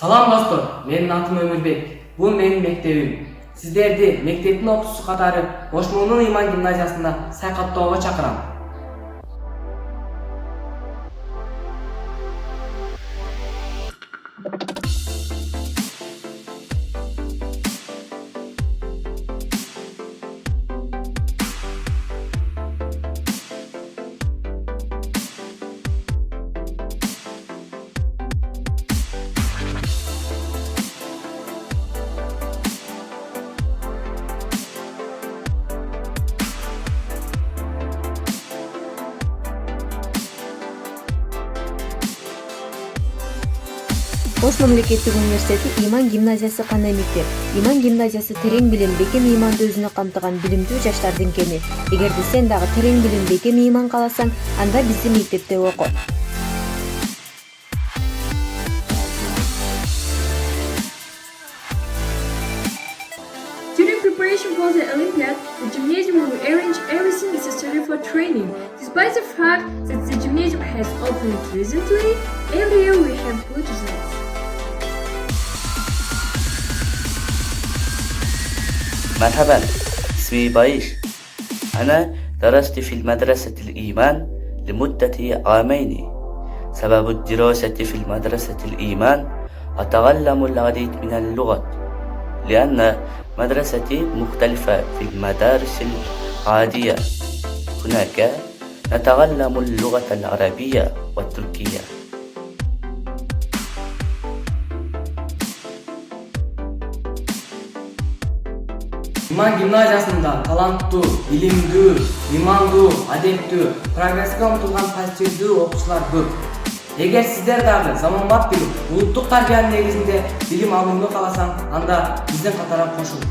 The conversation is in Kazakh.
Салам достор, менин атым Өмүрбек. Бул менин мектебим. Сиздерди мектептин окуучусу катары Ошмонун Ыйман гимназиясына саякаттоого чакырам. Ош мамлекеттик университети Ыйман гимназиясы кандай мектеп? Ыйман гимназиясы терең билим, бекем ыйманды өзүнө камтыган билимдүү жаштардын кени. Эгерде сен дагы терең билим, бекем ыйман кааласаң, анда биздин мектепте оку. During preparation for the Olympiad, the gymnasium will arrange everything necessary for training. Despite the fact that the gymnasium has opened recently, every year we have good results. مرحبا، اسمي بايش. أنا درست في المدرسة الإيمان لمدة عامين. سبب الدراسة في المدرسة الإيمان أتعلم العديد من اللغات، لأن مدرستي مختلفة في المدارس العادية. هناك نتعلم اللغة العربية والتركية. Ыйман гимназиясында таланттуу, билимдүү, ыймандуу, адептүү, прогресске умтулган позитивдүү окуучулар көп. Эгер сиздер дагы заманбап билим, улуттук тарбиянын негизинде билим алууну кааласаң, анда биздин катарга кошул.